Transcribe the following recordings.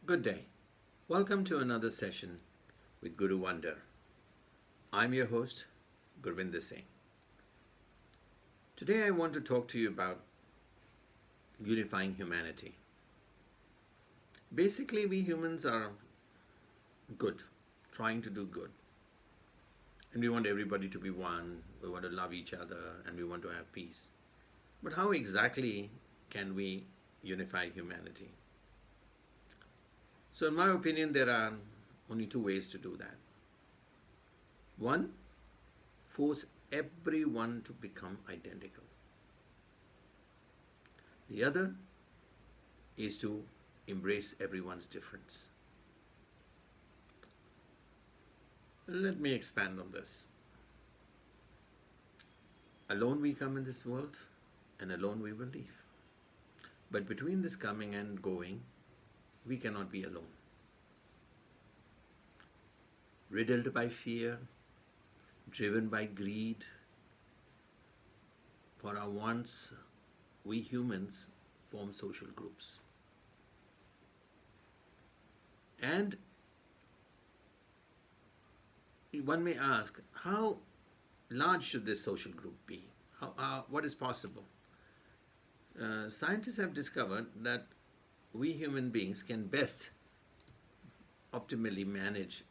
Good day. Welcome to another session with Guru Wonder. I'm your host, Gurvinder Singh. Today I want to talk to you about unifying humanity. Basically, we humans are good, trying to do good. And we want everybody to be one, we want to love each other, and we want to have peace. But how exactly can we unify humanity? So, in my opinion, there are only two ways to do that. One, force everyone to become identical. The other is to embrace everyone's difference. Let me expand on this. Alone we come in this world, and alone we will leave. But between this coming and going, we cannot be alone. Riddled by fear, driven by greed, for our wants, we humans form social groups. And one may ask, how large should this social group be? What is possible? Scientists have discovered that we human beings can best optimally manage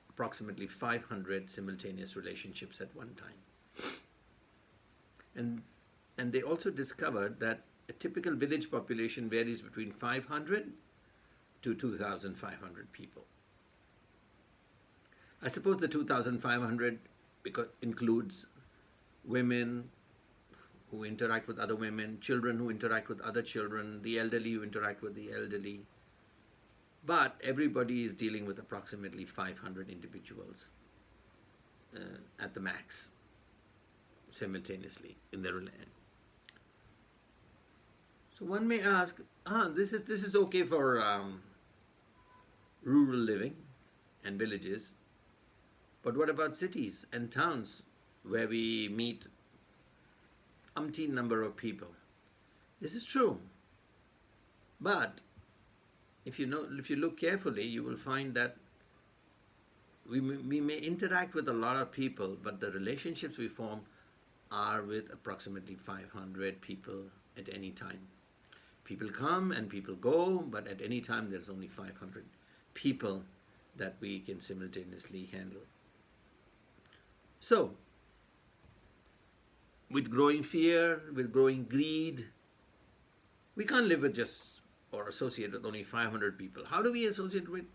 approximately 500 simultaneous relationships at one time. And they also discovered that a typical village population varies between 500 to 2,500 people. I suppose the 2,500 includes women who interact with other women, children who interact with other children, the elderly who interact with the elderly. But everybody is dealing with approximately 500 individuals at the max simultaneously in their land. So one may ask, this is okay for rural living and villages, but what about cities and towns where we meet umpteen number of people? This is true, but if you look carefully, you will find that we may interact with a lot of people, but the relationships we form are with approximately 500 people at any time. People come and people go, but at any time there's only 500 people that we can simultaneously handle. So, with growing fear, with growing greed, we can't live with just or associate with only 500 people. How do we associate with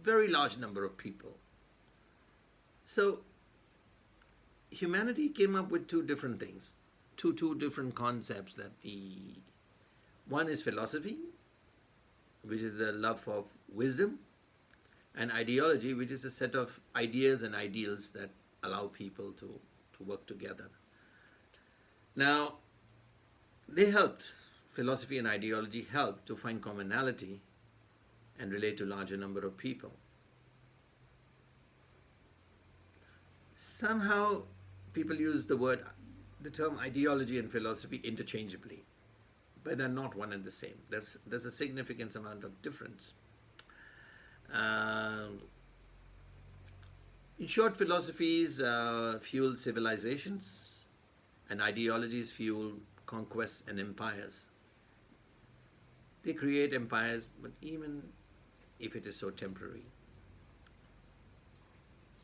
very large number of people? So humanity came up with two different things, two different concepts. One is philosophy, which is the love of wisdom, and ideology, which is a set of ideas and ideals that allow people to work together. Now, philosophy and ideology helped to find commonality and relate to larger number of people. Somehow, people use the term ideology and philosophy interchangeably, but they're not one and the same. There's a significant amount of difference. In short, philosophies fuel civilizations, and ideologies fuel conquests and empires. They create empires, but even if it is so temporary.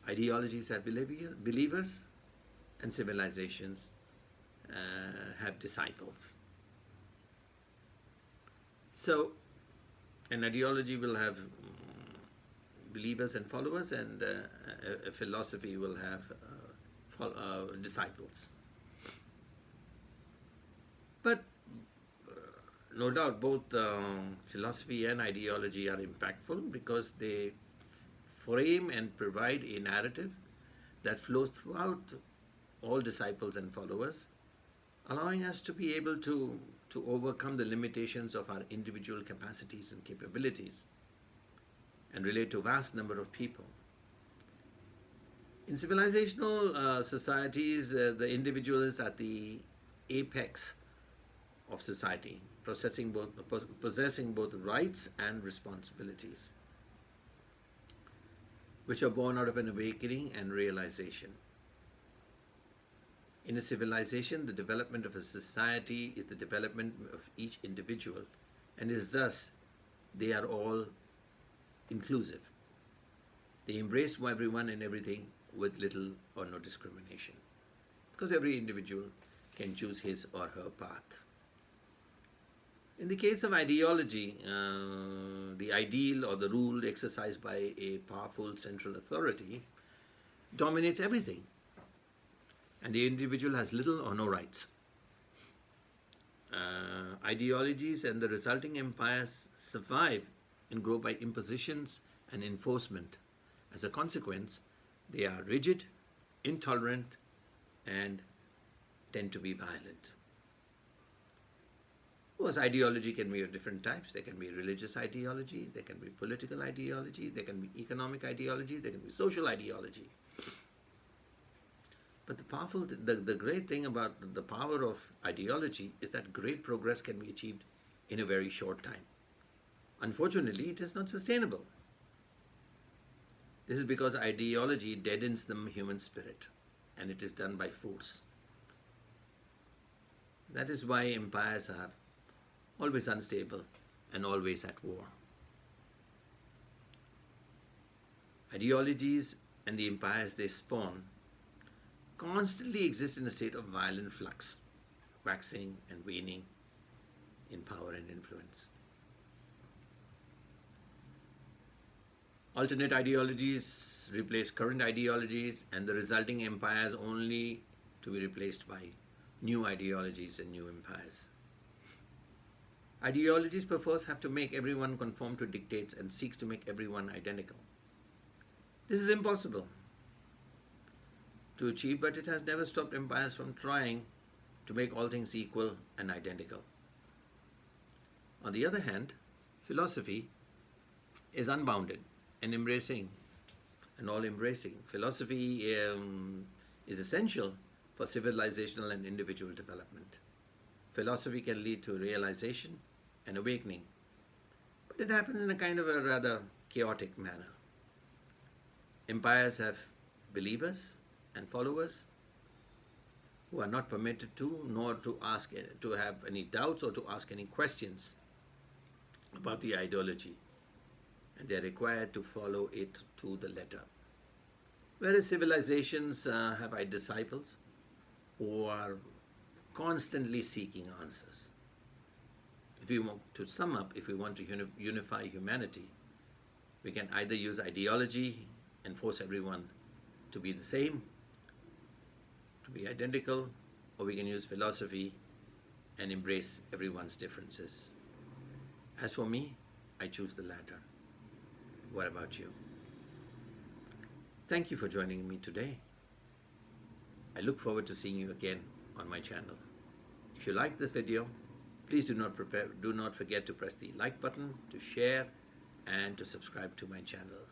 Ideologies have believers, and civilizations have disciples. So, an ideology will have believers and followers, and a philosophy will have disciples. But no doubt both philosophy and ideology are impactful because they frame and provide a narrative that flows throughout all disciples and followers, allowing us to be able to overcome the limitations of our individual capacities and capabilities and relate to a vast number of people. In civilizational societies, the individual is at the apex of society. possessing both rights and responsibilities, which are born out of an awakening and realization. In a civilization, the development of a society is the development of each individual, and is thus they are all inclusive. They embrace everyone and everything with little or no discrimination, because every individual can choose his or her path. In the case of ideology, the ideal or the rule exercised by a powerful central authority dominates everything, and the individual has little or no rights. Ideologies and the resulting empires survive and grow by impositions and enforcement. As a consequence, they are rigid, intolerant, and tend to be violent. Of course, ideology can be of different types. There can be religious ideology, there can be political ideology, there can be economic ideology, there can be social ideology. But the great thing about the power of ideology is that great progress can be achieved in a very short time. Unfortunately, it is not sustainable. This is because ideology deadens the human spirit, and it is done by force. That is why empires are always unstable and always at war. Ideologies and the empires they spawn constantly exist in a state of violent flux, waxing and waning in power and influence. Alternate ideologies replace current ideologies, and the resulting empires only to be replaced by new ideologies and new empires. Ideologies perforce have to make everyone conform to dictates and seeks to make everyone identical. This is impossible to achieve, but it has never stopped empires from trying to make all things equal and identical. On the other hand, philosophy is unbounded and embracing and all-embracing. Philosophy is essential for civilisational and individual development. Philosophy can lead to realization and awakening, but it happens in a kind of a rather chaotic manner. Empires have believers and followers who are not permitted to, nor to have any doubts or to ask any questions about the ideology, and they are required to follow it to the letter. Whereas civilizations have disciples who are constantly seeking answers. If we want to sum up, if we want to unify humanity, we can either use ideology and force everyone to be the same, to be identical, or we can use philosophy and embrace everyone's differences. As for me, I choose the latter. What about you? Thank you for joining me today. I look forward to seeing you again on my channel. If you like this video, please do not forget to press the like button, to share, and to subscribe to my channel.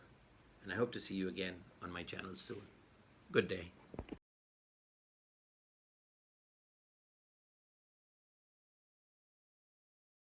And I hope to see you again on my channel soon. Good day.